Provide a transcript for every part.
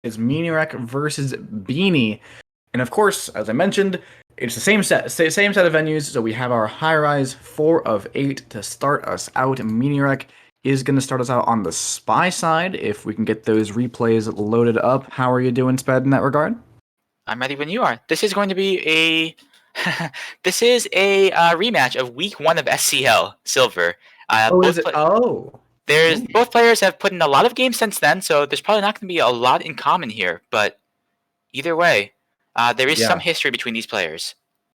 is Miniorek versus Beanie. And of course, as I mentioned, it's the same set of venues. So we have our high rise 4 of 8 to start us out. Miniorek is going to start us out on the spy side if we can get those replays loaded up. How are you doing, Sped, in that regard? I'm ready when you are. This is going to be a rematch of Week 1 of SCL Silver. Is it? Oh. Both players have put in a lot of games since then, so there's probably not going to be a lot in common here. But either way, there is some history between these players.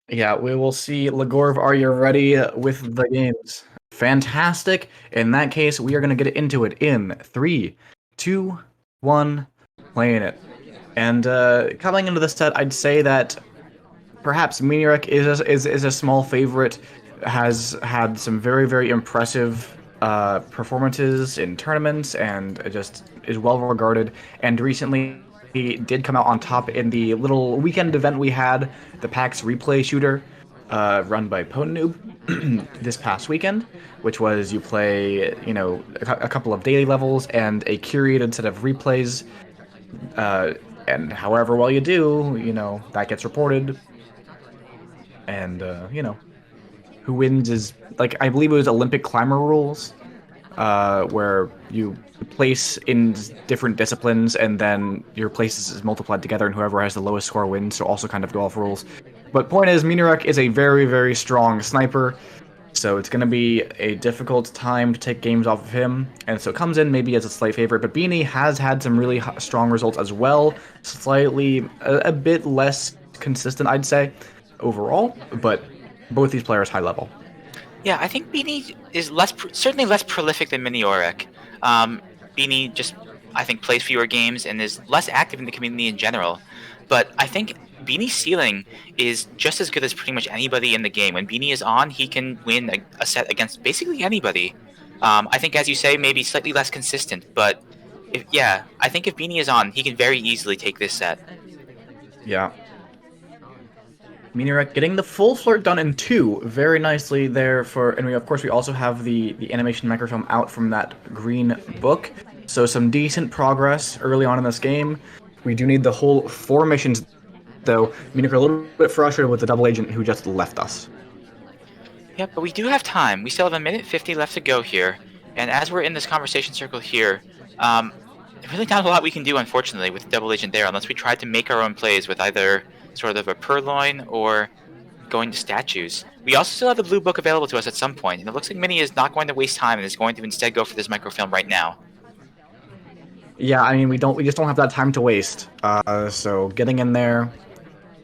Yeah, we will see. Legorv, are you ready with the games? Fantastic. In that case, we are going to get into it in 3, 2, 1, playing it. And coming into the set, I'd say that perhaps Miniorek is a small favorite, has had some very, very impressive performances in tournaments, and just is well regarded. And recently, he did come out on top in the little weekend event we had, the PAX Replay Shooter, run by Ponoob this past weekend, which was you play, a couple of daily levels and a curated set of replays. And however well you do, that gets reported. And, who wins is, like, I believe it was Olympic climber rules, where you place in different disciplines and then your places is multiplied together and whoever has the lowest score wins, so also kind of golf rules. But point is, Miniorek is a very, very strong sniper, so it's going to be a difficult time to take games off of him, and so it comes in maybe as a slight favorite. But Beanie has had some really strong results as well, slightly a bit less consistent, I'd say, overall, but both these players high level. Yeah, I think Beanie is certainly less prolific than Miniorek. Beanie just, I think, plays fewer games and is less active in the community in general. But I think Beanie's ceiling is just as good as pretty much anybody in the game. When Beanie is on, he can win a set against basically anybody. I think, as you say, maybe slightly less consistent, but I think if Beanie is on, he can very easily take this set. Yeah. Miniorek getting the full flirt done in 2 very nicely there and of course we also have the animation microfilm out from that green book, so some decent progress early on in this game. We do need the whole 4 missions, though. Miniorek a little bit frustrated with the double agent who just left us. Yeah, but we do have time. We still have 1:50 left to go here, and as we're in this conversation circle here, really not a lot we can do, unfortunately, with the double agent there, unless we try to make our own plays with either sort of a purloin or going to statues. We also still have the blue book available to us at some point, and it looks like Mini is not going to waste time and is going to instead go for this microfilm right now. Yeah, I mean, we just don't have that time to waste. So getting in there,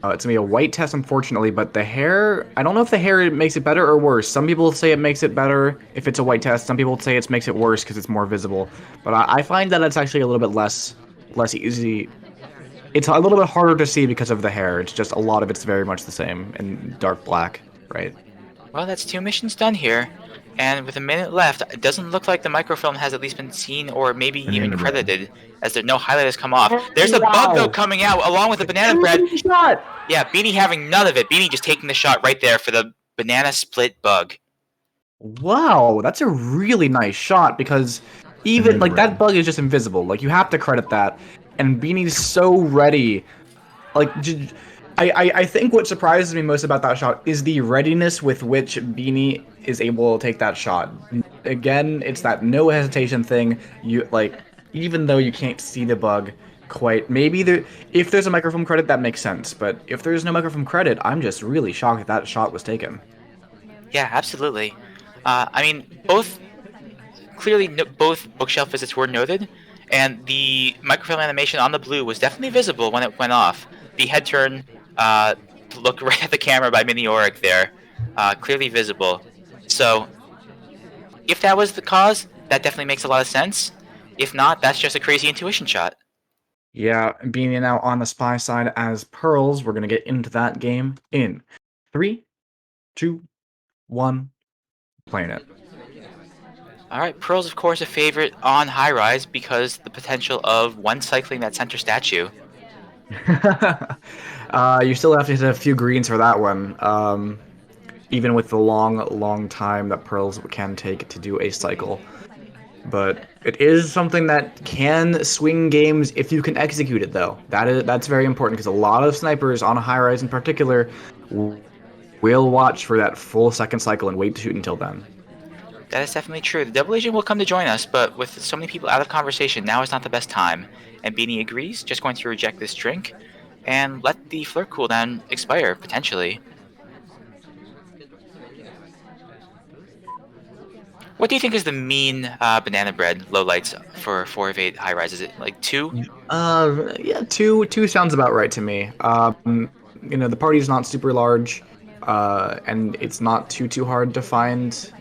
it's gonna be a white test, unfortunately, but the hair, I don't know if the hair makes it better or worse. Some people say it makes it better if it's a white test. Some people say it makes it worse because it's more visible. But I find that it's actually a little bit less easy. It's a little bit harder to see because of the hair. It's just a lot of it's very much the same in dark black, right? Well, that's 2 missions done here. And with 1 minute left, it doesn't look like the microfilm has at least been seen or maybe even credited, as no highlight has come off. There's a bug, though, coming out along with the banana bread. Shot! Yeah, Beanie having none of it. Beanie just taking the shot right there for the banana split bug. Wow, that's a really nice shot, because even, like, that bug is just invisible. Like, you have to credit that. And Beanie's so ready. Like, I think what surprises me most about that shot is the readiness with which Beanie is able to take that shot. Again, it's that no hesitation thing. Even though you can't see the bug quite, if there's a microfilm credit, that makes sense. But if there's no microfilm credit, I'm just really shocked that shot was taken. Yeah, absolutely. I mean, both bookshelf visits were noted, and the microfilm animation on the blue was definitely visible when it went off. The head turn, look right at the camera by Miniorek there, clearly visible. So, if that was the cause, that definitely makes a lot of sense. If not, that's just a crazy intuition shot. Yeah, Beanie now on the spy side as Pearls. We're going to get into that game in 3, 2, 1, playing it. Alright, Pearl's of course a favorite on high rise because the potential of one cycling that center statue. You still have to hit a few greens for that one. Even with the long time that Pearls can take to do a cycle. But it is something that can swing games if you can execute it, though. That's very important because a lot of snipers on a high rise in particular will watch for that full second cycle and wait to shoot until then. That is definitely true. The double agent will come to join us, but with so many people out of conversation, now is not the best time. And Beanie agrees, just going to reject this drink and let the flirt cooldown expire, potentially. What do you think is the mean banana bread lowlights for 4 of 8 high rise? Is it like 2? Yeah, two sounds about right to me. The party's not super large, and it's not too hard to find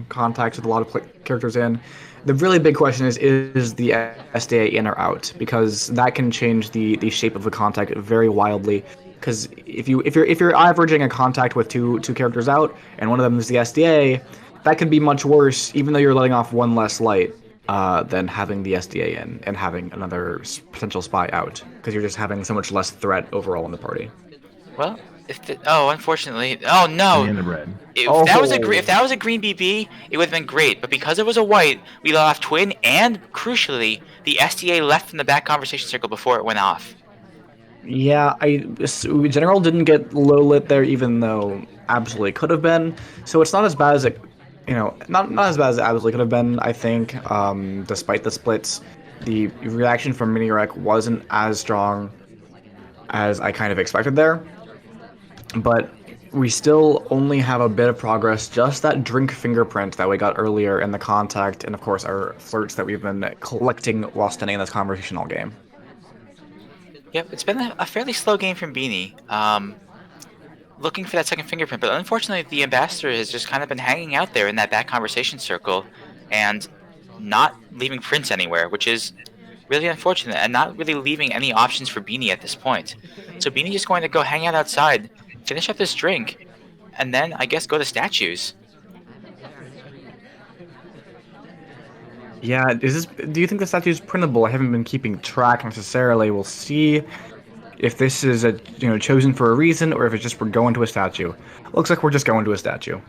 contacts with a lot of characters in. The really big question is the SDA in or out, because that can change the shape of the contact very wildly. Because if you're averaging a contact with two characters out and one of them is the SDA, that could be much worse, even though you're letting off one less light than having the SDA in and having another potential spy out, because you're just having so much less threat overall in the party. Well, unfortunately, oh no! Banana bread. If that was a green BB, it would have been great. But because it was a white, we let off twin, and crucially, the SDA left from the back conversation circle before it went off. Yeah, General didn't get low lit there, even though absolutely could have been. So it's not as bad as it, not as bad as it absolutely could have been. I think, despite the splits, the reaction from Miniorek wasn't as strong as I kind of expected there. But we still only have a bit of progress. Just that drink fingerprint that we got earlier in the contact, and of course our flirts that we've been collecting while standing in this conversation all game. Yep, it's been a fairly slow game from Beanie. Looking for that second fingerprint, but unfortunately the ambassador has just kind of been hanging out there in that back conversation circle and not leaving prints anywhere, which is really unfortunate, and not really leaving any options for Beanie at this point. So Beanie just going to go hang out outside, finish up this drink, and then I guess go to statues. Yeah, do you think the statue is printable? I haven't been keeping track necessarily. We'll see if this is chosen for a reason, or if it's just we're going to a statue. Looks like we're just going to a statue.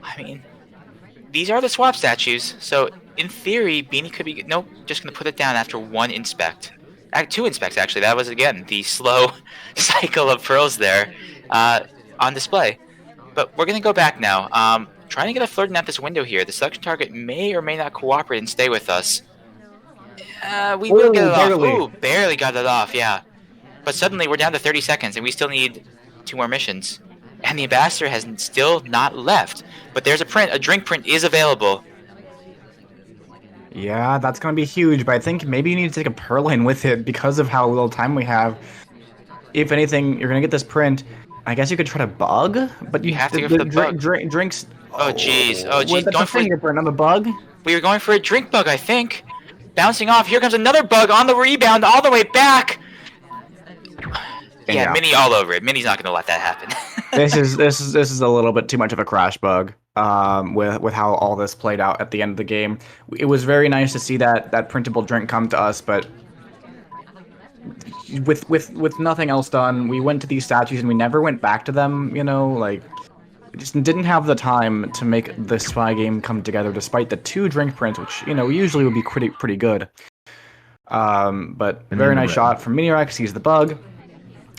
I mean, these are the swap statues, so in theory, Beanie could be just gonna put it down after one inspect. Two inspects actually. That was again the slow cycle of pearls there on display. But we're gonna go back now. Trying to get a flirting at this window here. The selection target may or may not cooperate and stay with us. We will get it off. Ooh, barely got it off, yeah. But suddenly we're down to 30 seconds and we still need 2 more missions. And the ambassador has still not left. But there's a print. A drink print is available. Yeah, that's going to be huge, but I think maybe you need to take a Purloin with it because of how little time we have. If anything, you're going to get this print. I guess you could try to bug, but you have to go for the bug. Drinks. Oh, jeez. Oh, jeez. That's a fingerprint on the bug. We were going for a drink bug, I think. Bouncing off. Here comes another bug on the rebound all the way back. Yeah, Mini all over it. Mini's not going to let that happen. This is a little bit too much of a crash bug. With how all this played out at the end of the game, it was very nice to see that printable drink come to us, but with nothing else done, we went to these statues and we never went back to them. We just didn't have the time to make the spy game come together, despite the 2 drink prints, which usually would be pretty good. But very nice shot from Miniorek. Sees the bug,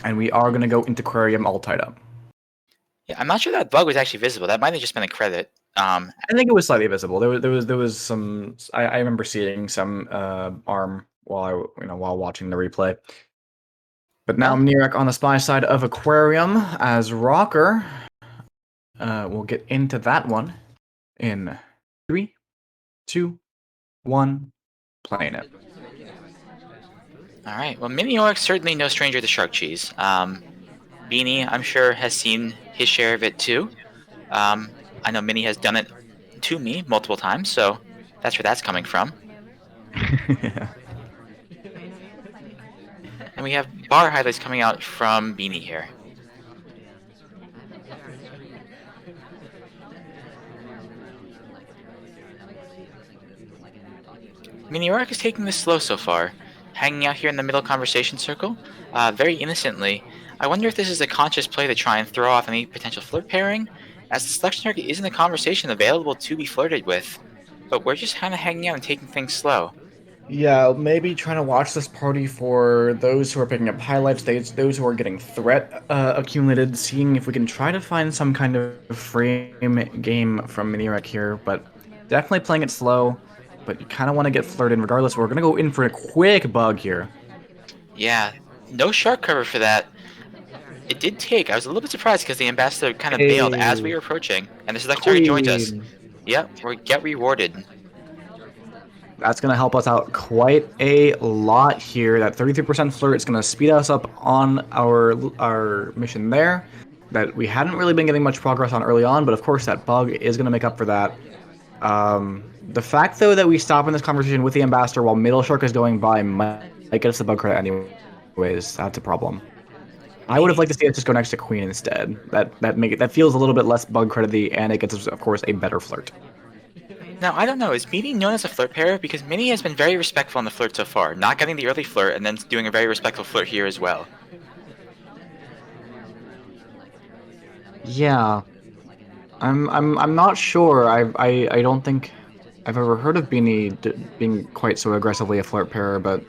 and we are gonna go into aquarium all tied up. Yeah, I'm not sure that bug was actually visible. That might have just been a credit. I think it was slightly visible. There was some. I remember seeing some arm while watching the replay. But now Miniorek on the spy side of aquarium as Rocker. We'll get into that one in 3, 2, 1. Playing it. All right. Well, Miniorek's certainly no stranger to shark cheese. Beanie, I'm sure, has seen his share of it too. I know Mini has done it to me multiple times, so that's where that's coming from. Yeah. And we have bar highlights coming out from Beanie here. Miniorek is taking this slow so far, hanging out here in the middle conversation circle, very innocently. I wonder if this is a conscious play to try and throw off any potential flirt pairing, as the selection target is in the conversation available to be flirted with. but we're just kind of hanging out and taking things slow. Yeah, maybe trying to watch this party for those who are picking up highlights, those who are getting threat accumulated, seeing if we can try to find some kind of frame game from Miniorek here, but definitely playing it slow, but you kind of want to get flirted in regardless. We're going to go in for a quick bug here. Yeah, no shark cover for that. It did take. I was a little bit surprised because the ambassador kind of bailed as we Hey, were approaching, and the seduction target joins us. Queen. Yep, we get rewarded. That's going to help us out quite a lot here. That 33% flirt is going to speed us up on our mission there. That we hadn't really been getting much progress on early on, but of course that bug is going to make up for that. The fact, though, that we stop in this conversation with the ambassador while Middle Shark is going by might get us the bug credit anyways. That's a problem. I would have liked to see us just go next to Queen instead. That feels a little bit less bug credity, and it gets us, of course, a better flirt. Now, I don't know, is Beanie known as a flirt pair? Because Minnie has been very respectful on the flirt so far, not getting the early flirt and then doing a very respectful flirt here as well. Yeah, I'm not sure. I don't think I've ever heard of Beanie being quite so aggressively a flirt pair, but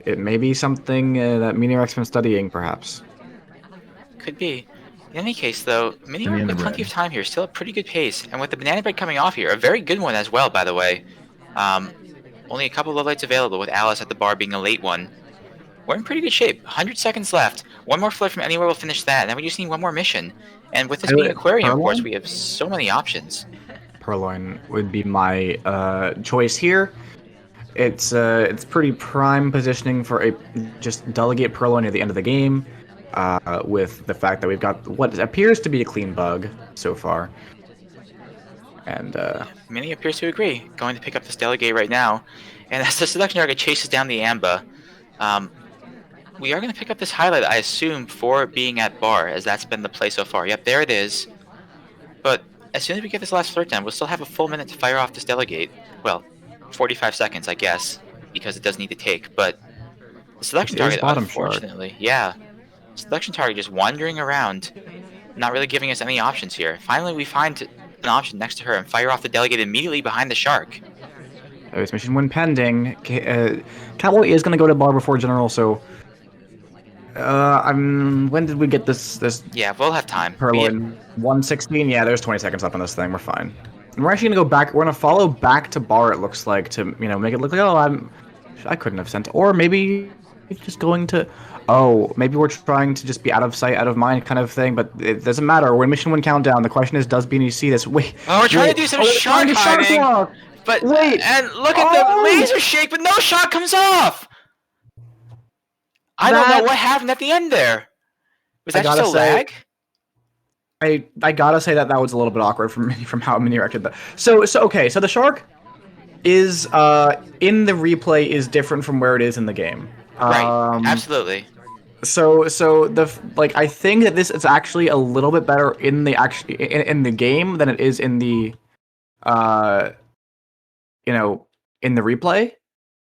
it may be something that Miniorek been studying, perhaps. Could be. In any case, though, Miniorek with plenty of time here, still at pretty good pace, and with the banana bread coming off here, a very good one as well, by the way. Only a couple of low lights available, with Alice at the bar being a late one. We're in pretty good shape. 100 seconds left. One more flirt from anywhere will finish that, and then we just need one more mission. And with this being Aquarium, of course, we have so many options. Purloin would be my choice here. It's pretty prime positioning for a just delegate Purloin at the end of the game, with the fact that we've got what appears to be a clean bug so far. And Minnie appears to agree, going to pick up this delegate right now. And as the seduction target chases down the Amba, we are going to pick up this highlight, I assume, for being at bar, as that's been the play so far. Yep, there it is. But as soon as we get this last flirt done, we'll still have a full minute to fire off this delegate. Well, 45 seconds, I guess, because it does need to take. But the selection target, unfortunately, yeah. Selection target just wandering around, not really giving us any options here. Finally, we find an option next to her and fire off the delegate immediately behind the shark. This mission when pending. Cowboy is going to go to bar before general, so when did we get this? Yeah, we'll have time. Purloin 116. Yeah, there's 20 seconds left on this thing. We're fine. And we're actually gonna go back. We're gonna follow back to bar. It looks like to make it look like I couldn't have sent, or maybe just going to. Oh, maybe we're trying to just be out of sight, out of mind kind of thing. But it doesn't matter. We're in mission 1 countdown. The question is, does Beanie see this? Wait. Oh, we're trying to do some shark hiding. But wait, and look at the laser shake, but no shot comes off. I don't know what happened at the end there. Was that just a lag? I gotta say that was a little bit awkward from how Miniorek did that. So okay, so the shark is in the replay is different from where it is in the game. Right, absolutely. So I think that this is actually a little bit better in the game than it is in the in the replay.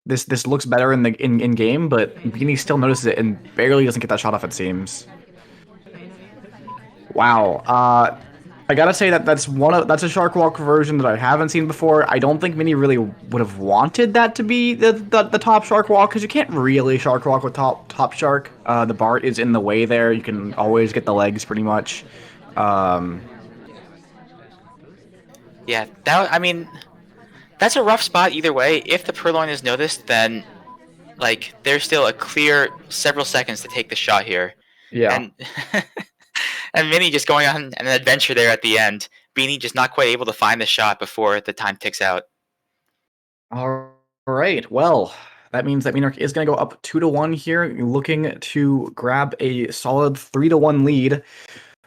This looks better in game, but Beanie still notices it and barely doesn't get that shot off, it seems. Wow. I gotta say that's a Shark Walk version that I haven't seen before. I don't think Minnie really would have wanted that to be the top Shark Walk, because you can't really Shark Walk with top Shark. The bar is in the way there. You can always get the legs pretty much. Yeah, I mean, that's a rough spot either way. If the Purloin is noticed, then like there's still a clear several seconds to take the shot here. Yeah. And and Minnie just going on an adventure there at the end. Beanie just not quite able to find the shot before the time ticks out. All right. Well, that means that Miniorek is going to go up 2-1 here, looking to grab a solid 3-1 lead.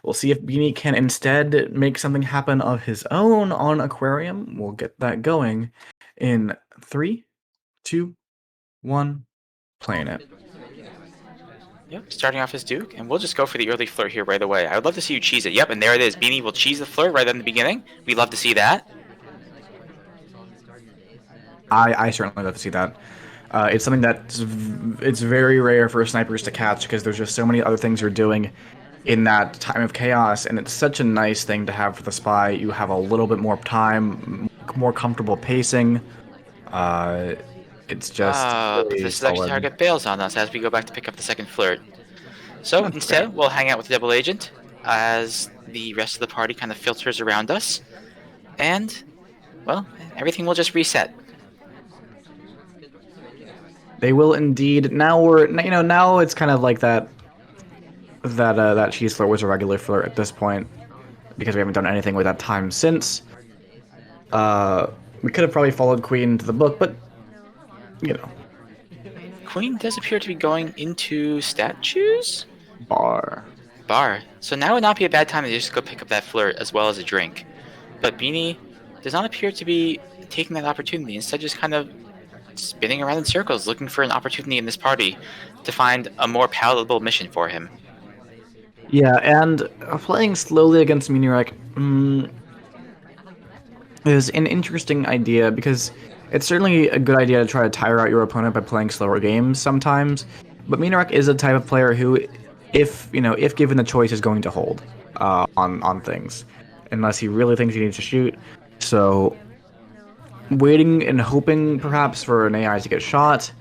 We'll see if Beanie can instead make something happen of his own on Aquarium. We'll get that going in 3, 2, 1, playing it. Yep, starting off as Duke, and we'll just go for the early flirt here right away. I would love to see you cheese it. Yep, and there it is. Beanie will cheese the flirt right in the beginning. We'd love to see that. I certainly love to see that. It's something it's very rare for snipers to catch, because there's just so many other things you're doing in that time of chaos, and it's such a nice thing to have for the spy. You have a little bit more time, more comfortable pacing. It's just But really the selection solid. target bails on us as we go back to pick up the second flirt. So That's fair. instead, we'll hang out with the double agent as the rest of the party kind of filters around us, and well, everything will just reset. They will indeed. Now it's kind of like that cheese flirt was a regular flirt at this point because we haven't done anything with that time since. We could have probably followed Queen to the book, but you know, Queen does appear to be going into statues? bar. Bar. So now would not be a bad time to just go pick up that flirt as well as a drink. But Beanie does not appear to be taking that opportunity, instead just kind of spinning around in circles looking for an opportunity in this party to find a more palatable mission for him. Yeah, and playing slowly against Miniorek is an interesting idea because it's certainly a good idea to try to tire out your opponent by playing slower games sometimes. But Miniorek is a type of player who, if given the choice, is going to hold on things, unless he really thinks he needs to shoot. So, waiting and hoping perhaps for an AI to get shot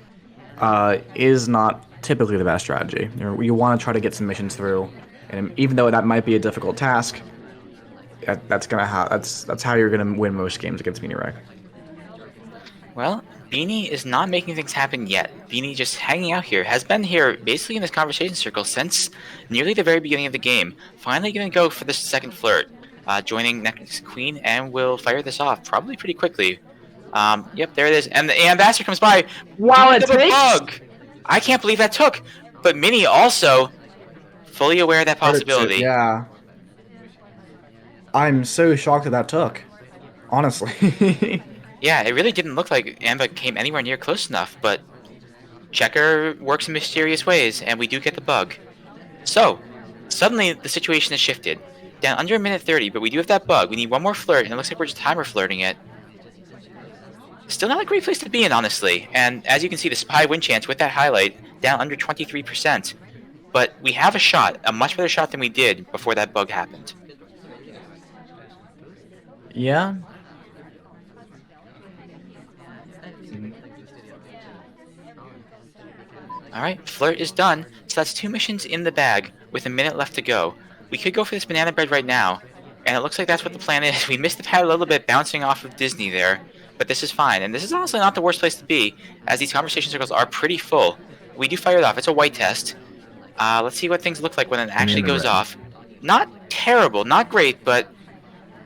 is not typically the best strategy. You want to try to get some missions through, and even though that might be a difficult task, that's how you're gonna win most games against Miniorek. Well, Beanie is not making things happen yet. Beanie just hanging out here, has been here basically in this conversation circle since nearly the very beginning of the game. Finally gonna go for this second flirt, joining next Queen, and will fire this off probably pretty quickly. Yep, there it is. And the ambassador comes by. Wow, Beanie it with a takes. bug! I can't believe that took. But Minnie also fully aware of that Credits it, possibility. yeah. I'm so shocked that took. Honestly. Yeah, it really didn't look like Amba came anywhere near close enough, but Checker works in mysterious ways, and we do get the bug. So, suddenly the situation has shifted. Down under a minute 30, but we do have that bug. We need one more flirt, and it looks like we're just timer flirting it. Still not a great place to be in, honestly. And as you can see, the spy win chance with that highlight, down under 23%. But we have a shot, a much better shot than we did before that bug happened. Yeah. Alright, flirt is done. So that's 2 missions in the bag, with a minute left to go. We could go for this banana bread right now, and it looks like that's what the plan is. We missed the pad a little bit, bouncing off of Disney there, but this is fine. And this is honestly not the worst place to be, as these conversation circles are pretty full. We do fire it off. It's a white test. Let's see what things look like when it actually goes off. Not terrible, not great, but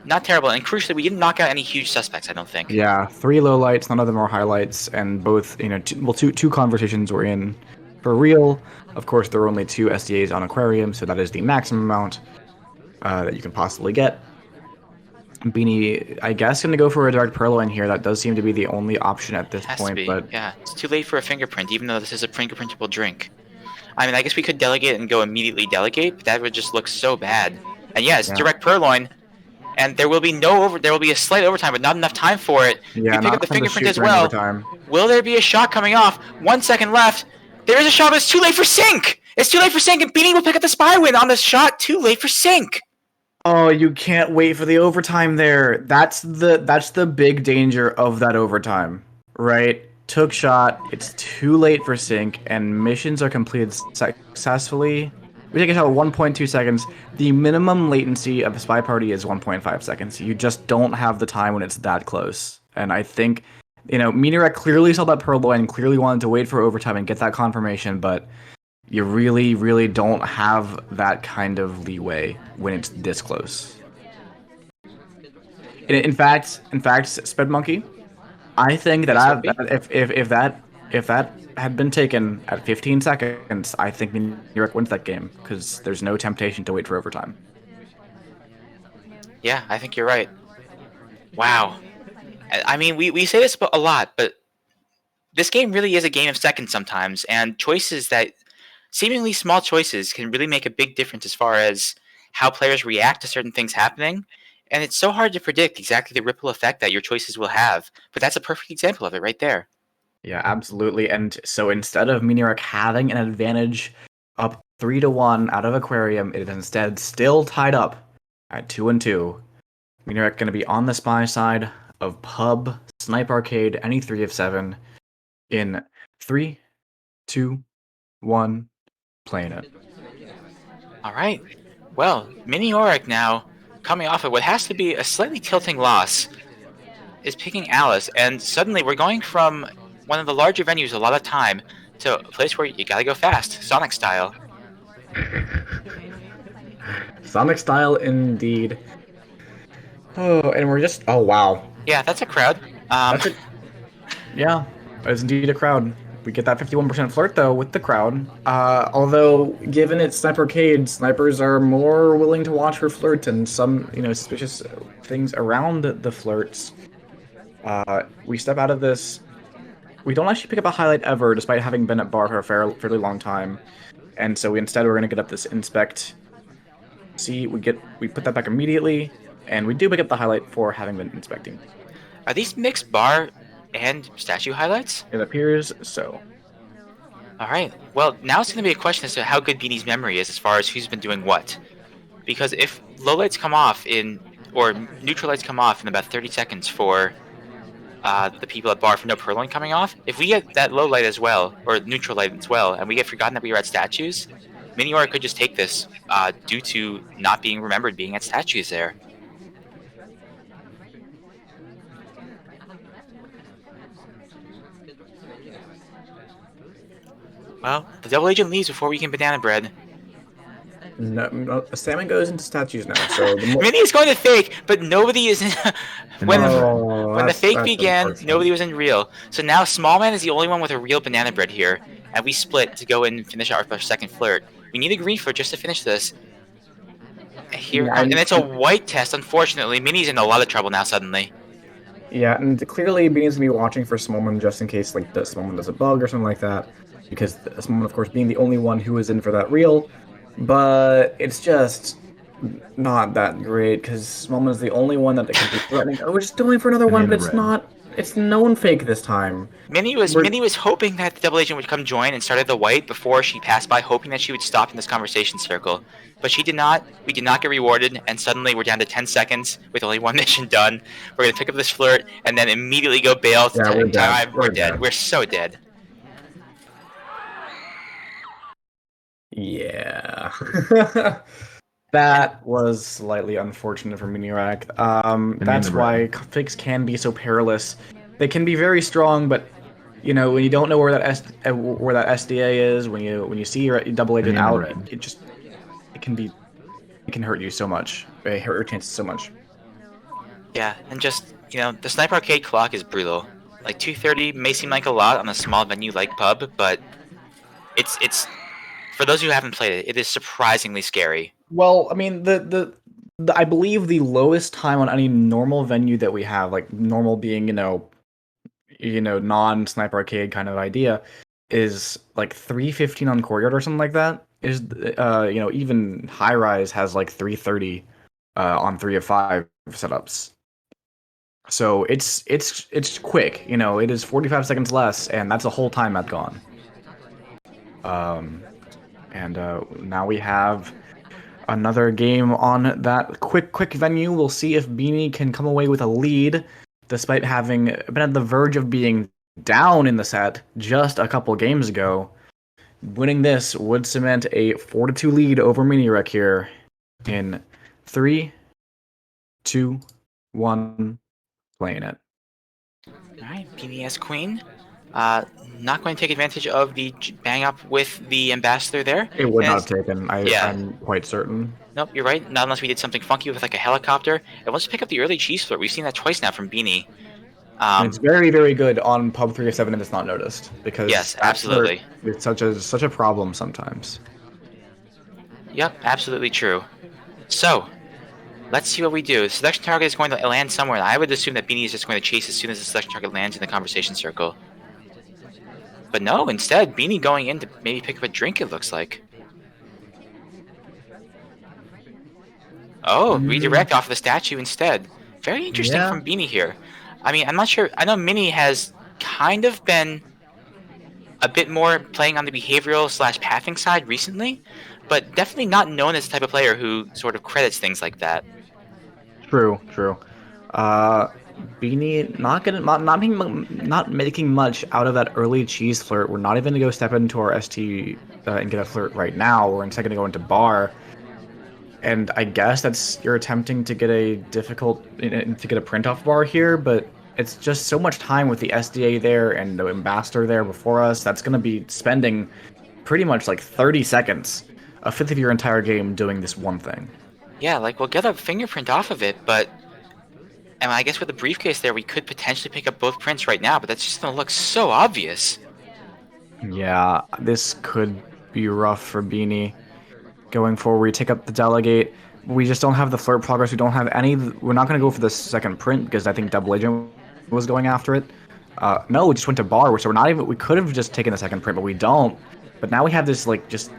not terrible. And crucially, we didn't knock out any huge suspects, I don't think. Yeah, 3 lowlights, none of them are highlights, and both, two conversations were in for real. Of course, there were only 2 SDAs on Aquarium, so that is the maximum amount that you can possibly get. Beanie, I guess, going to go for a direct Purloin here. That does seem to be the only option at this Has to point, be. but Yeah, it's too late for a fingerprint, even though this is a fingerprintable drink. I mean, I guess we could delegate and go immediately delegate, but that would just look so bad. And yeah, it's direct Purloin, and there will be there will be a slight overtime, but not enough time for it. yeah, We pick not up the time to fingerprint shoot as for any well. overtime. Will there be a shot coming off? 1 second left. There is a shot, but it's too late for sync. It's too late for sync, and Beanie will pick up the spy win on the shot. Too late for sync. Oh, you can't wait for the overtime there. That's the big danger of that overtime, right? Took shot, it's too late for sync, and missions are completed successfully. We take a shot at 1.2 seconds. The minimum latency of a spy party is 1.5 seconds. You just don't have the time when it's that close. And I think, Miniorek clearly saw that Purloin and clearly wanted to wait for overtime and get that confirmation, but you really, really don't have that kind of leeway when it's this close. In fact, Sped Monkey, I think that if that had been taken at 15 seconds, I think Miniorek wins that game because there's no temptation to wait for overtime. Yeah, I think you're right. Wow. I mean, we say this a lot, but this game really is a game of seconds sometimes, and choices that seemingly small choices can really make a big difference as far as how players react to certain things happening. And it's so hard to predict exactly the ripple effect that your choices will have. But that's a perfect example of it right there. Yeah, absolutely. And so instead of Miniorek having an advantage up 3-1 out of Aquarium, it is instead still tied up at 2-2. Miniorek going to be on the spy side, of Pub, Snipe Arcade, any 3 of 7 in 3, 2, 1, playing it. All right. Well, Miniorek now, coming off of what has to be a slightly tilting loss, is picking Alice, and suddenly we're going from one of the larger venues a lot of time to a place where you gotta go fast, Sonic style. Sonic style indeed. Oh, and we're just wow. Yeah, that's a crowd. That's it. Yeah, it's indeed a crowd. We get that 51% flirt though with the crowd. Although, given it's Sniper Arcade, snipers are more willing to watch for flirt and some, suspicious things around the flirts. We step out of this. We don't actually pick up a highlight ever, despite having been at bar for a fairly long time. And so instead we're gonna get up this inspect. See, we put that back immediately, and we do pick up the highlight for having been inspecting. Are these mixed bar and statue highlights? It appears so. All right. Well, now it's going to be a question as to how good Beanie's memory is as far as who's been doing what. Because if low lights come off or neutral lights come off in about 30 seconds for the people at bar for no purloin coming off, if we get that low light as well, or neutral light as well, and we get forgotten that we were at statues, Miniorek could just take this due to not being remembered being at statues there. Well, the double agent leaves before we can banana bread. No, salmon goes into statues now. So Mini is going to fake, but nobody is in. when the fake began, nobody was in real. So now Smallman is the only one with a real banana bread here, and we split to go and finish our second flirt. We need a green flirt just to finish this. Here, and it's a white test. Unfortunately, Mini's in a lot of trouble now. Suddenly. Yeah, and clearly Beanie's gonna be watching for Smallman just in case Smallman does a bug or something like that, because Smallman, of course, being the only one who is in for that reel. But it's just not that great because Smallman is the only one that can be threatening. Oh, we're just going for another one, but it's not. It's known fake this time. Mini was hoping that the double agent would come join and started the white before she passed by, hoping that she would stop in this conversation circle. But she did not. We did not get rewarded, and suddenly we're down to 10 seconds with only one mission done. We're gonna pick up this flirt and then immediately go bail. Yeah, we're dead. We're dead. We're so dead. Yeah. That was slightly unfortunate for Miniorek. That's why fakes can be so perilous. They can be very strong, but when you don't know where that SDA is, when you see your double agent out, it can hurt you so much. It hurt your chances so much. Yeah, and just the Sniper Arcade clock is brutal. Like 2:30 may seem like a lot on a small venue like pub, but it's for those who haven't played it, it is surprisingly scary. Well, I mean, I believe the lowest time on any normal venue that we have, like normal being, non-Sniper Arcade kind of idea, is like 3:15 on Courtyard or something like that. Is even High Rise has like 3:30 on 3 of 5 setups. So it's quick. It is 45 seconds less, and that's a whole time map gone. And now we have another game on that quick venue. We'll see if Beanie can come away with a lead, despite having been at the verge of being down in the set just a couple games ago. Winning this would cement a 4-2 lead over Miniorek here in 3, 2, 1, playing it. All right, Beanie as queen. Not going to take advantage of the bang up with the ambassador there. It would not have taken. I'm quite certain. Nope, you're right. Not unless we did something funky with like a helicopter. And let's pick up the early cheese flirt. We've seen that twice now from Beanie. It's very, very good on Pub 3 of 7 and it's not noticed because yes, absolutely. It's such a problem sometimes. Yep, absolutely true. So, let's see what we do. The selection target is going to land somewhere. I would assume that Beanie is just going to chase as soon as the selection target lands in the conversation circle. But no, instead, Beanie going in to maybe pick up a drink, it looks like. Oh, redirect off of the statue instead. Very interesting from Beanie here. I mean, I'm not sure. I know Mini has kind of been a bit more playing on the behavioral / pathing side recently, but definitely not known as the type of player who sort of credits things like that. True. Beanie not making much out of that early cheese flirt. We're not even gonna go step into our ST and get a flirt right now. We're instead gonna go into bar. And I guess that's you're attempting to get a to get a print off bar here, but it's just so much time with the SDA there and the ambassador there before us. That's gonna be spending pretty much like 30 seconds, a fifth of your entire game doing this one thing. Yeah, like we'll get a fingerprint off of it, but and I guess with the briefcase there, we could potentially pick up both prints right now, but that's just gonna look so obvious. Yeah, this could be rough for Beanie. Going forward, we take up the delegate. We just don't have the flirt progress. We don't have any. We're not going to go for the second print because I think Double Agent was going after it. No, we just went to bar, so we're not even. We could have just taken the second print, but we don't. But now we have this like just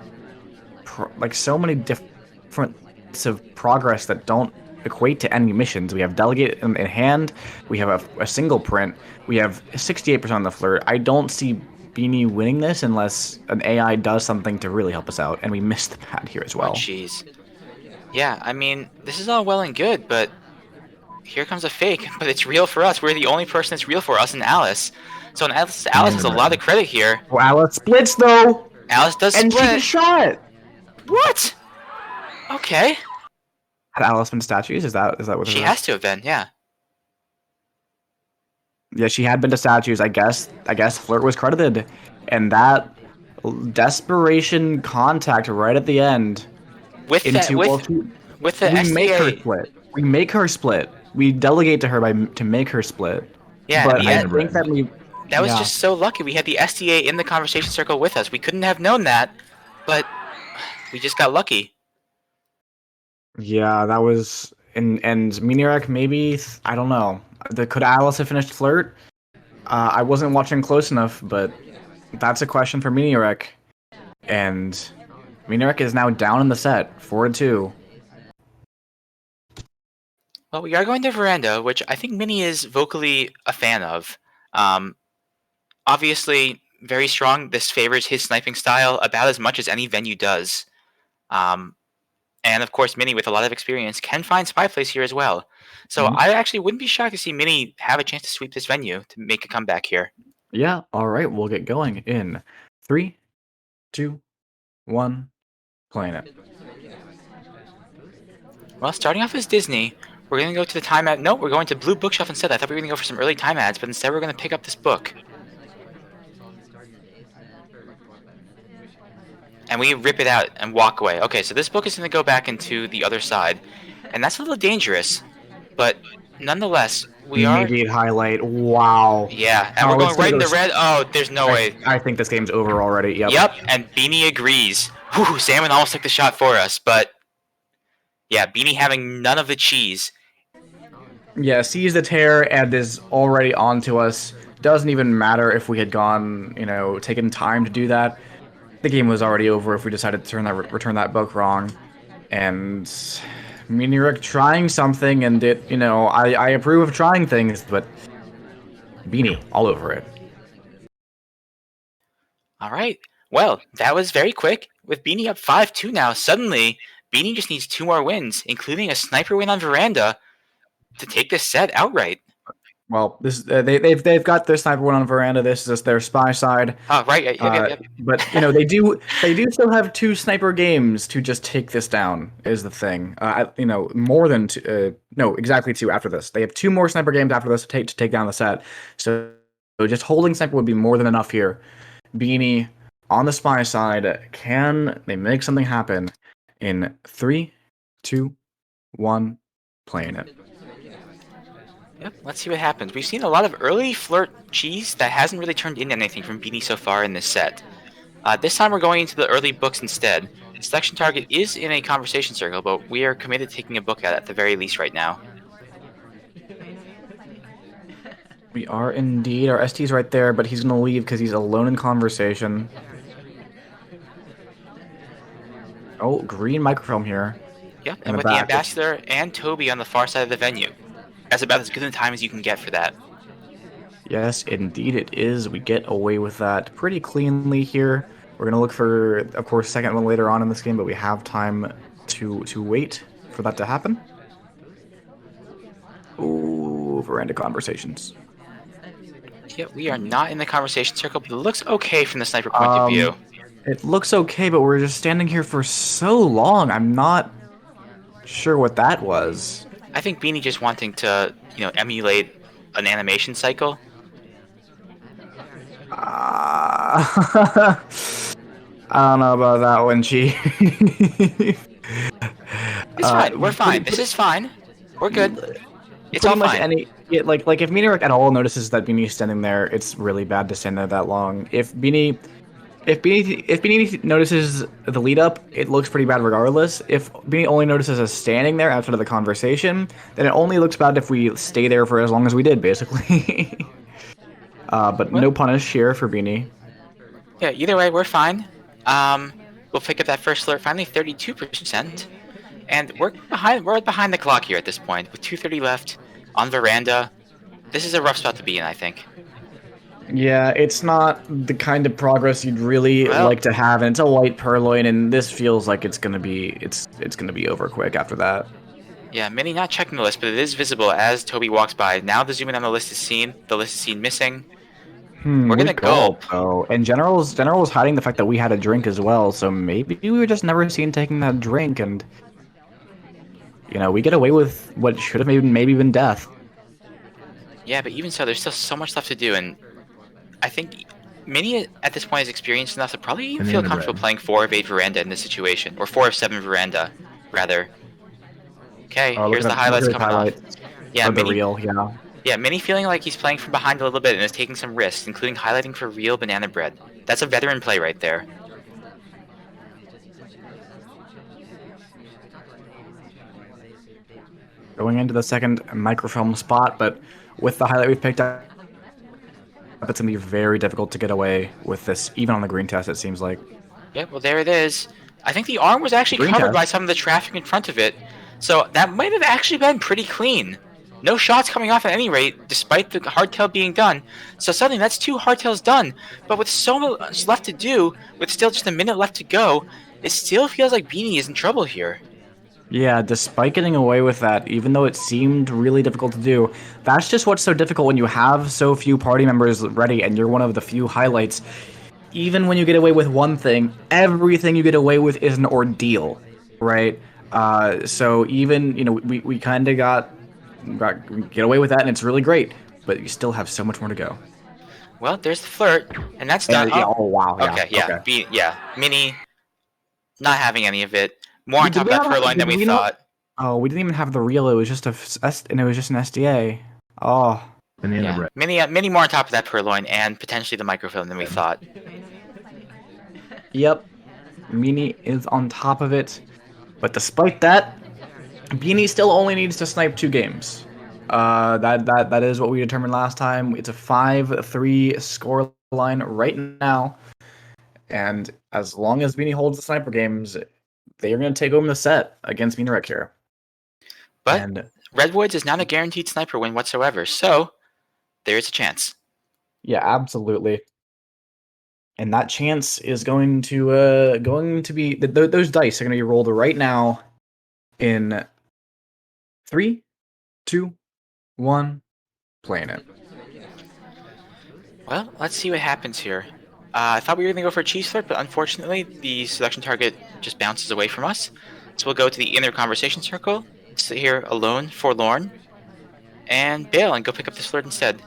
like so many different of progress that don't equate to any missions. We have delegate in hand. We have a single print. We have 68% on the flirt. I don't see Beanie winning this unless an AI does something to really help us out, and we missed the pad here as Oh, well. jeez. Yeah, I mean, this is all well and good, but here comes a fake, but it's real for us. We're the only person that's real for us and Alice. So Alice has a lot of credit here. Well, Alice splits though, Alice does and she split. just shot. What? Okay. Had Alice been statues? Is that what She has to have been, yeah. Yeah, she had been to statues. I guess flirt was credited, and that desperation contact right at the end. With the We SDA. make her split. We make her split. We delegate to her to make her split. Yeah, but I think that we. That was just so lucky. We had the SDA in the conversation circle with us. We couldn't have known that, but we just got lucky. Yeah, that was and Miniorek maybe I don't know. Could Alice have finished flirt? I wasn't watching close enough, but that's a question for Miniorek. And Miniorek is now down in the set, 4-2. Well, we are going to Veranda, which I think Mini is vocally a fan of. Obviously, very strong. This favors his sniping style about as much as any venue does. And of course, Mini, with a lot of experience, can find spy plays here as well. So I actually wouldn't be shocked to see Mini have a chance to sweep this venue to make a comeback here. Yeah, all right, we'll get going in 3, 2, 1, playing it. Well, starting off as Disney, we're going to go to the time ad. No, we're going to Blue Bookshelf instead. I thought we were going to go for some early time ads, but instead we're going to pick up this book. And we rip it out and walk away. Okay, so this book is going to go back into the other side. And that's a little dangerous. But nonetheless, we are... Immediate highlight. Wow. Yeah, and we're going right in the red. Oh, there's no way. I think this game's over already. Yep. Yep, and Beanie agrees. Whew, Salmon almost took the shot for us, but... Yeah, Beanie having none of the cheese. Yeah, sees the tear and is already onto us. Doesn't even matter if we had gone, taken time to do that. The game was already over if we decided to return that book wrong. And Miniorek trying something, and I approve of trying things, but Beanie all over it. All right. Well, that was very quick. With Beanie up 5-2 now, suddenly Beanie just needs 2 more wins, including a sniper win on Veranda, to take this set outright. Well, this they've got their sniper win on Veranda. This is their spy side. Oh, right. Yep. But they do still have 2 sniper games to just take this down. Is the thing. More than 2. No, exactly 2 after this. They have 2 more sniper games after this to take down the set. So just holding sniper would be more than enough here. Beanie on the spy side. Can they make something happen? In 3, 2, 1, playing it. Yep, let's see what happens. We've seen a lot of early flirt cheese that hasn't really turned into anything from Beanie so far in this set. This time we're going into the early books instead. The selection target is in a conversation circle, but we are committed to taking a book at the very least right now. We are indeed. Our ST's right there, but he's going to leave because he's alone in conversation. Oh, green microfilm here. Yep, and with the ambassador and Toby on the far side of the venue. That's about as good a time as you can get for that. Yes, indeed it is. We get away with that pretty cleanly here. We're going to look for, of course, second one later on in this game, but we have time to wait for that to happen. Ooh, veranda conversations. Yeah, we are not in the conversation circle, but it looks okay from the sniper point of view. It looks okay, but we're just standing here for so long. I'm not sure what that was. I think Beanie just wanting to, emulate an animation cycle. I don't know about that one, Chief. It's fine. We're fine. This is fine. We're good. It's Pretty all much fine. like if Miniorek at all notices that Beanie's standing there, it's really bad to stand there that long. If Beanie notices the lead up, it looks pretty bad regardless. If Beanie only notices us standing there outside of the conversation, then it only looks bad if we stay there for as long as we did, basically. But no punish here for Beanie. Yeah, either way, we're fine. We'll pick up that first alert finally, 32%. And we're behind the clock here at this point, with 2:30 left on veranda. This is a rough spot to be in, I think. Yeah, it's not the kind of progress you'd really like to have, and it's a white purloin, and this feels like it's gonna be over quick after that. Yeah, Mini not checking the list, but it is visible as Toby walks by. Now the zoom in on the list is seen. The list is seen missing. We're gonna gulp. Oh, and General's hiding the fact that we had a drink as well, so maybe we were just never seen taking that drink, and we get away with what should have maybe been death. Yeah, but even so, there's still so much left to do, and I think Mini at this point is experienced enough to probably even feel comfortable playing 4 of 8 veranda in this situation, or 4 of 7 veranda, rather. Okay, here's the highlights coming off. Yeah, Mini, real, yeah. Yeah, Mini feeling like he's playing from behind a little bit and is taking some risks, including highlighting for real banana bread. That's a veteran play right there. Going into the second microfilm spot, but with the highlight we've picked up, it's going to be very difficult to get away with this, even on the green test, it seems like. Yeah, well, there it is. I think the arm was actually covered by some of the traffic in front of it, so that might have actually been pretty clean. No shots coming off at any rate, despite the hardtail being done. So suddenly that's 2 hardtails done, but with so much left to do, with still just a minute left to go, it still feels like Beanie is in trouble here. Yeah, despite getting away with that, even though it seemed really difficult to do, that's just what's so difficult when you have so few party members ready and you're one of the few highlights. Even when you get away with one thing, everything you get away with is an ordeal, right? So even, we kind of get away with that, and it's really great, but you still have so much more to go. Well, there's the flirt, and that's done. Yeah, oh, wow. Yeah, okay, yeah. Okay. Mini, not having any of it. More on top of that purloin than we thought. Oh, we didn't even have the reel. It was just an SDA. Oh. Banana bread. Many more on top of that purloin and potentially the microfilm than we thought. Yep. Mini is on top of it. But despite that, Beanie still only needs to snipe 2 games. That is what we determined last time. It's a 5-3 score line right now. And as long as Beanie holds the sniper games, they are going to take home the set against Miniorek here. But Redwoods is not a guaranteed sniper win whatsoever, so there is a chance. Yeah, absolutely. And that chance is going to be those dice are going to be rolled right now in 3, 2, 1, playing it. Well, let's see what happens here. I thought we were going to go for a cheese flirt, but unfortunately, the selection target just bounces away from us. So we'll go to the inner conversation circle, sit here alone, forlorn, and bail and go pick up this flirt instead.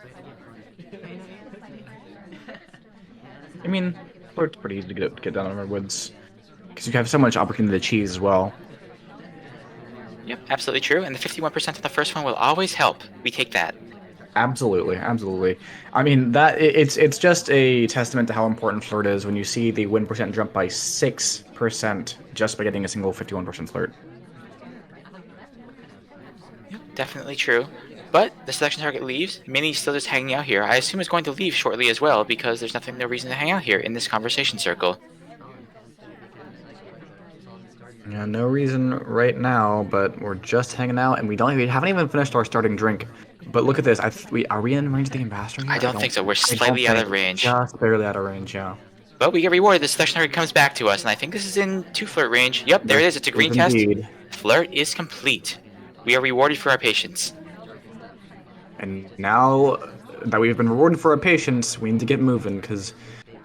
I mean, flirt's pretty easy to get done on Redwoods, because you have so much opportunity to cheese as well. Yep, absolutely true. And the 51% of the first one will always help. We take that. Absolutely, absolutely. I mean, it's just a testament to how important flirt is when you see the win percent jump by 6% just by getting a single 51% flirt. Yep, definitely true. But the selection target leaves. Mini's still just hanging out here. I assume it's going to leave shortly as well because there's no reason to hang out here in this conversation circle. Yeah, no reason right now, but we're just hanging out, and we haven't even finished our starting drink. But look at this. Are we in range of the ambassador yet? I don't think so. We're slightly out of range. Just barely out of range, yeah. But we get rewarded. The selection target comes back to us, and I think this is in 2 flirt range. Yep, there it is. It's a green test. Flirt is complete. We are rewarded for our patience. And now that we've been rewarded for our patience, we need to get moving because,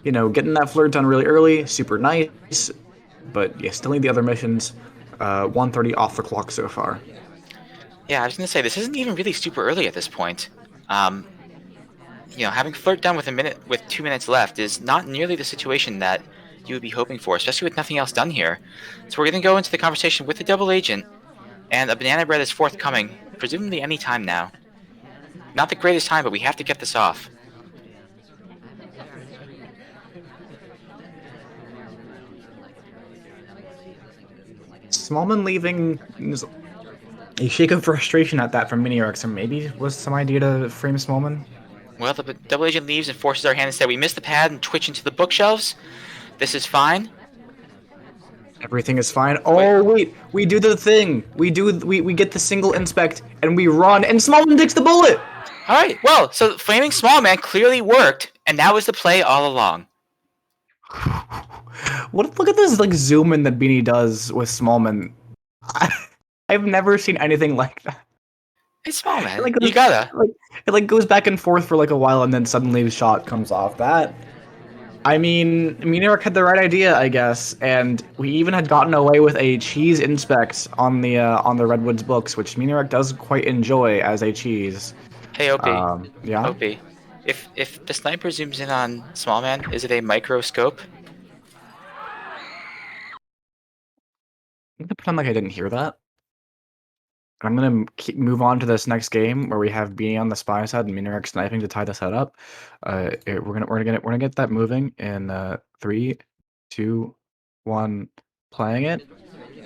getting that flirt done really early, super nice, but you still need the other missions. 1:30 off the clock so far. Yeah, I was gonna say this isn't even really super early at this point. Um, having flirt done with 2 minutes left is not nearly the situation that you would be hoping for, especially with nothing else done here. So we're gonna go into the conversation with the double agent, and a banana bread is forthcoming, presumably any time now. Not the greatest time, but we have to get this off. Smallman leaving is a shake of frustration at that from Miniorek, so maybe was some idea to frame Smallman? Well, the double agent leaves and forces our hand instead. We miss the pad and twitch into the bookshelves. This is fine. Everything is fine. Oh wait, we do the thing. We get the single inspect and we run, and Smallman takes the bullet. All right. Well, so flaming small man clearly worked, and that was the play all along. Look at this zoom in that Beanie does with Smallman. I've never seen anything like that. It's small man. You gotta. It goes back and forth for a while, and then suddenly the shot comes off. I mean, Miniorek had the right idea, I guess, and we even had gotten away with a cheese inspect on the Redwoods books, which Miniorek does quite enjoy as a cheese. Hey, Opie. Yeah. Opie, if the sniper zooms in on small man, is it a microscope? I'm gonna pretend like I didn't hear that. I'm gonna move on to this next game where we have Beanie on the spy side and Miniorek sniping to tie the setup. We're gonna get that moving in 3, 2, 1, playing it.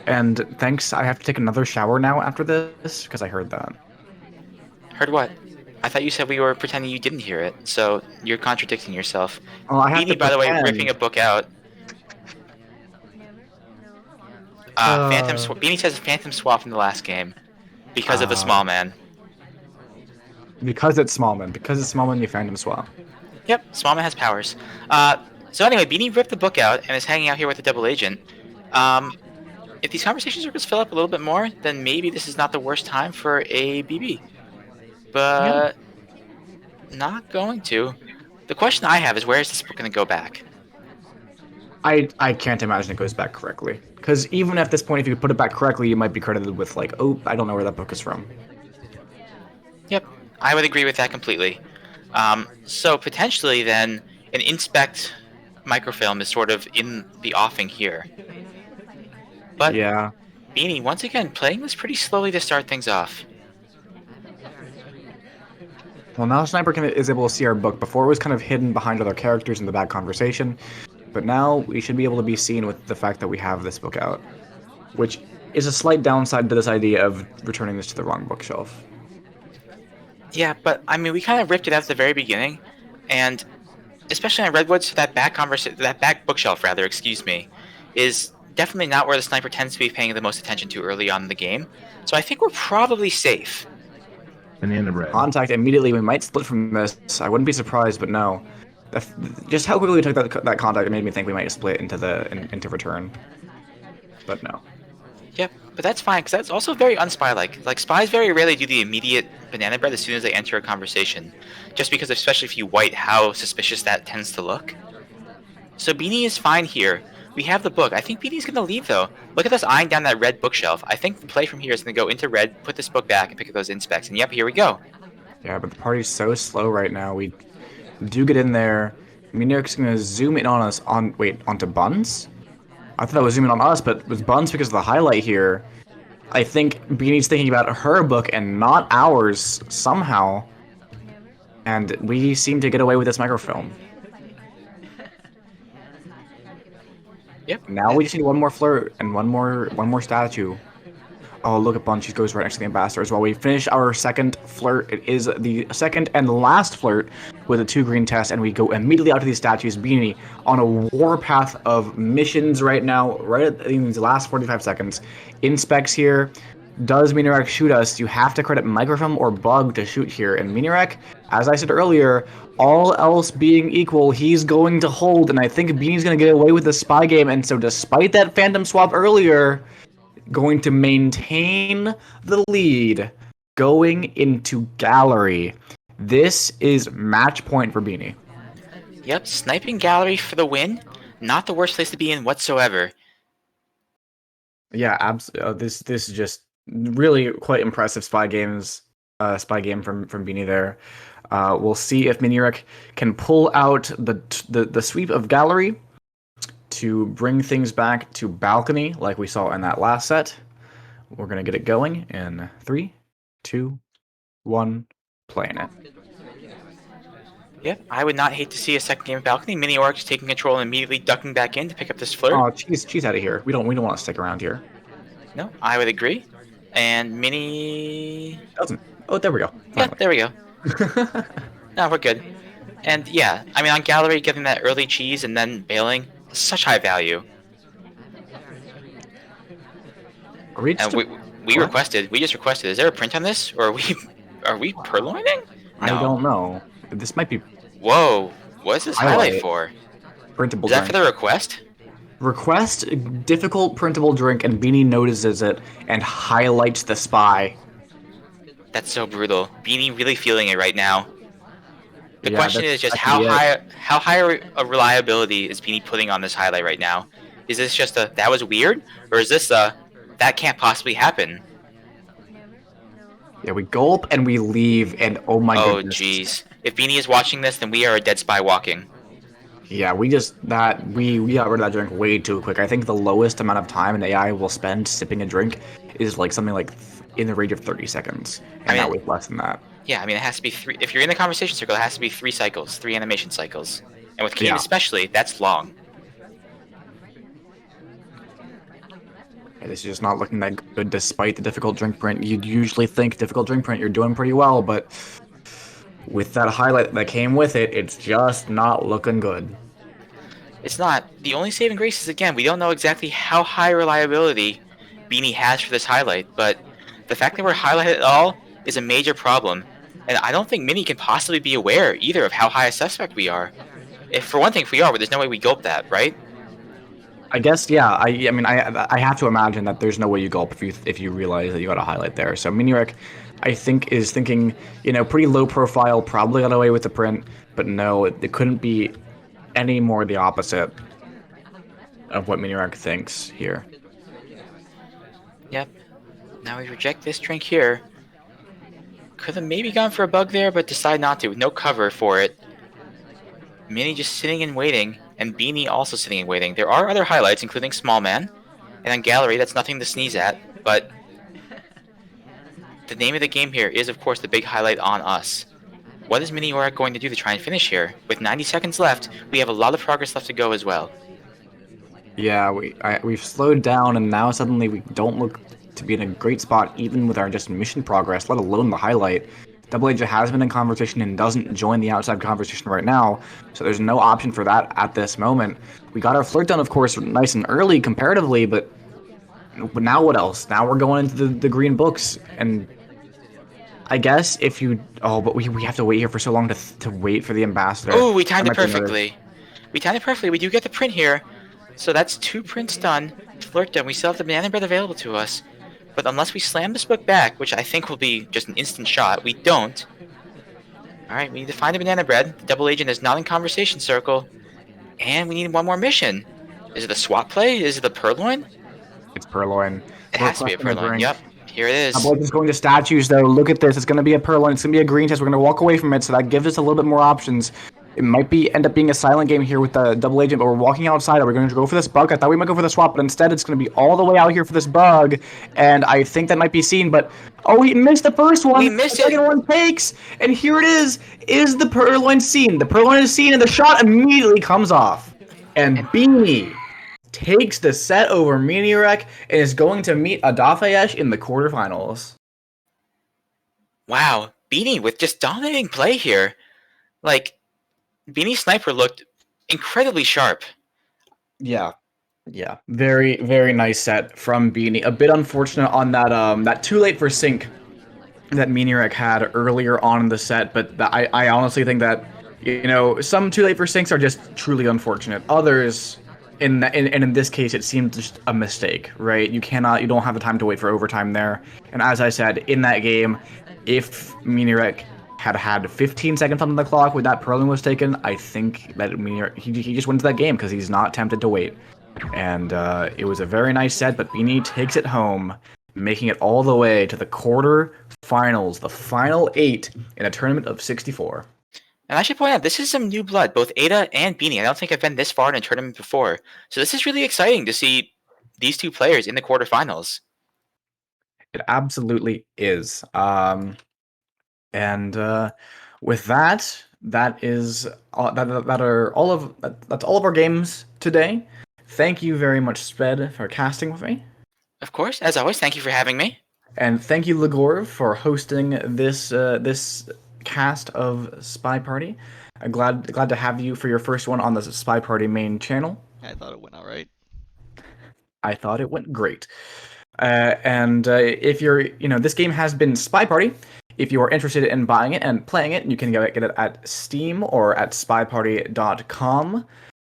And thanks, I have to take another shower now after this because I heard that. Heard what? I thought you said we were pretending you didn't hear it, so you're contradicting yourself. Well, I have Beanie, to by the way, pretend. ripping a book out. Beanie says Phantom Swap in the last game because of the small man. Because it's Smallman. Because it's Smallman, you Phantom Swap. Yep, small man has powers. So anyway, Beanie ripped the book out and is hanging out here with the double agent. If these conversation circles fill up a little bit more, then maybe this is not the worst time for a BB. But not going to. The question I have is, where is this book going to go back? I can't imagine it goes back correctly. Because even at this point, if you put it back correctly, you might be credited with oh, I don't know where that book is from. Yep, I would agree with that completely. So potentially then, an inspect microfilm is sort of in the offing here. But yeah. Beanie, once again, playing this pretty slowly to start things off. Well, now Sniper is able to see our book. Before it was kind of hidden behind other characters in the back conversation. But now we should be able to be seen with the fact that we have this book out. Which is a slight downside to this idea of returning this to the wrong bookshelf. Yeah, but I mean, we kind of ripped it out at the very beginning. And especially on Redwoods, that back bookshelf, is definitely not where the sniper tends to be paying the most attention to early on in the game. So I think we're probably safe. Banana bread. Contact immediately. We might split from this. I wouldn't be surprised, but no. Just how quickly we took that contact, it made me think we might split into return. But no. Yep, but that's fine, because that's also very unspy-like. Like, spies very rarely do the immediate banana bread as soon as they enter a conversation. Just because, especially if you white, how suspicious that tends to look. So Beanie is fine here. We have the book. I think Beanie's going to leave, though. Look at us eyeing down that red bookshelf. I think the play from here is going to go into red, put this book back, and pick up those inspects. And yep, here we go. Yeah, but the party's so slow right now. We do get in there. Minier's going to zoom in on us onto Buns? I thought that was zooming on us, but it was Buns because of the highlight here. I think Beanie's thinking about her book and not ours somehow. And we seem to get away with this microfilm. Yep. Now we just need one more flirt and one more statue. Oh, look at Bun. She goes right next to the ambassador as well. We finish our second flirt. It is the second and last flirt with a 2 green test, and we go immediately out to these statues. Beanie on a warpath of missions right now, right in these last 45 seconds. Inspects here. Does Miniorek shoot us? You have to credit microfilm or bug to shoot here. And Miniorek, as I said earlier, all else being equal, he's going to hold, and I think Beanie's going to get away with the spy game. And so despite that phantom swap earlier, going to maintain the lead. going into gallery. This is match point for Beanie. Yep, sniping gallery for the win. Not the worst place to be in whatsoever. Yeah, this is just really quite impressive spy game from Beanie there. We'll see if Miniorek can pull out the sweep of gallery to bring things back to balcony like we saw in that last set. We're gonna get it going in 3, 2, 1, playing it. Yep, I would not hate to see a second game of balcony. Miniorek taking control and immediately ducking back in to pick up this flirt. Oh, she's out of here. We don't want to stick around here. No, I would agree. And Mini Doesn't. Oh, there we go. Yeah, Finally. there we go. No, we're good. And yeah, I mean on gallery getting that early cheese and then bailing, such high value. Are we And just we just requested. Is there a print on this, or are we purloining? I don't know. This might be Whoa, what is this highlight for? printable Is that drink. for the request? Request difficult printable drink, and Beanie notices it and highlights the spy. That's so brutal. Beanie really feeling it right now. The Yeah, question that's is just actually how high a reliability is Beanie putting on this highlight right now? Is this just a that was weird, or is this a that can't possibly happen? Yeah, we gulp and we leave, and oh my Oh goodness. jeez. If Beanie is watching this, then we are a dead spy walking. Yeah, we got rid of that drink way too quick. I think the lowest amount of time an AI will spend sipping a drink is like something like in the range of 30 seconds, and that was less than that. Yeah, I mean it has to be 3. If you're in the conversation circle, it has to be 3 cycles, 3 animation cycles, and with King Yeah. especially, that's long. Yeah, this is just not looking that good despite the difficult drink print. You'd usually think difficult drink print, you're doing pretty well, but with that highlight that came with it, it's just not looking good. It's not. The only saving grace is, again, we don't know exactly how high reliability Beanie has for this highlight, but the fact that we're highlighted at all is a major problem. And I don't think Mini can possibly be aware either of how high a suspect we are. If for one thing, if we are, but there's no way we gulp that, right? I guess, yeah. I mean, I have to imagine that there's no way you gulp if you realize that you got a highlight there. So Miniorek, I think, is thinking, pretty low profile, probably got away with the print, but no, it couldn't be any more the opposite of what Miniorek thinks here. Yep. Now we reject this drink here. Could have maybe gone for a bug there, but decided not to, with no cover for it. Mini just sitting and waiting, and Beanie also sitting and waiting. There are other highlights, including Small Man, and on Gallery, that's nothing to sneeze at, but the name of the game here is, of course, the big highlight on us. What is Miniorek going to do to try and finish here? With 90 seconds left, we have a lot of progress left to go as well. Yeah, we've slowed down, and now suddenly we don't look to be in a great spot, even with our just mission progress, let alone the highlight. Double Agent has been in conversation and doesn't join the outside conversation right now, so there's no option for that at this moment. We got our flirt done, of course, nice and early comparatively, but now what else? Now we're going into the green books, and I guess if you... Oh, but we have to wait here for so long to wait for the ambassador. Oh, we timed it perfectly. We timed it perfectly. We do get the print here. So that's 2 prints done. Flirt done. We still have the banana bread available to us. But unless we slam this book back, which I think will be just an instant shot, we don't. Alright, we need to find the banana bread. The double agent is not in conversation circle. And we need one more mission. Is it a swap play? Is it a purloin? It's purloin. It has to be a purloin. Yep. Here it is. Double Agent's going to statues, though. Look at this. It's going to be a purloin. It's going to be a green test. We're going to walk away from it, so that gives us a little bit more options. It might end up being a silent game here with the double agent, but we're walking outside. Are we going to go for this bug? I thought we might go for the swap, but instead it's going to be all the way out here for this bug, and I think that might be seen, but... Oh, he missed the first one! We missed the second one takes! And here it is the purloin seen. The purloin is seen, and the shot immediately comes off. And Beanie takes the set over Miniorek and is going to meet Adafeyesh in the quarterfinals. Wow. Beanie with just dominating play here. Like... Beanie Sniper looked incredibly sharp. Yeah. Very, very nice set from Beanie. A bit unfortunate on that too late for sync that Miniorek had earlier on in the set, but I honestly think that, some too late for syncs are just truly unfortunate. Others, in this case, it seemed just a mistake, right? You don't have the time to wait for overtime there. And as I said, in that game, if Miniorek had 15 seconds on the clock when that Perlin was taken, I think that Miniorek, he just wins that game because he's not tempted to wait. And it was a very nice set, but Beanie takes it home, making it all the way to the quarter-finals, the final 8 in a tournament of 64. And I should point out, this is some new blood, both Ada and Beanie. I don't think I've been this far in a tournament before. So this is really exciting to see these two players in the quarterfinals. It absolutely is. And with that, that's all of our games today. Thank you very much, Sped, for casting with me. Of course, as always, thank you for having me. And thank you, Legorv, for hosting this cast of SpyParty. I'm glad to have you for your first one on the SpyParty main channel. I thought it went all right. I thought it went great. And if you're, this game has been SpyParty. If you are interested in buying it and playing it, you can get it at Steam or at SpyParty.com.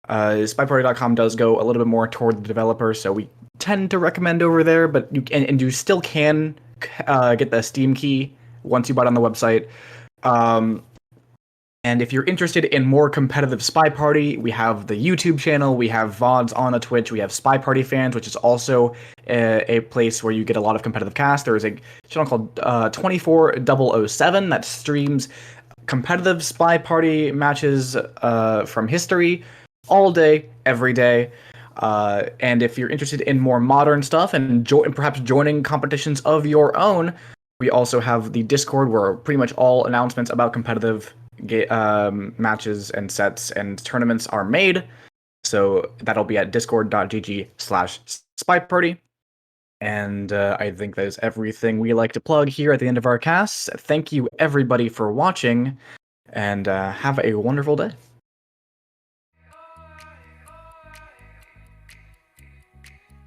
SpyParty.com does go a little bit more toward the developer, so we tend to recommend over there, but you still can get the Steam key once you buy it on the website. And if you're interested in more competitive SpyParty, we have the YouTube channel, we have VODs on the Twitch, we have SpyParty Fans, which is also a place where you get a lot of competitive cast. There is a channel called 24007 that streams competitive SpyParty matches from history all day, every day. And if you're interested in more modern stuff and perhaps joining competitions of your own, we also have the Discord where pretty much all announcements about competitive matches and sets and tournaments are made. So that'll be at discord.gg/SpyParty. And I think that is everything we like to plug here at the end of our casts. Thank you everybody for watching, and have a wonderful day.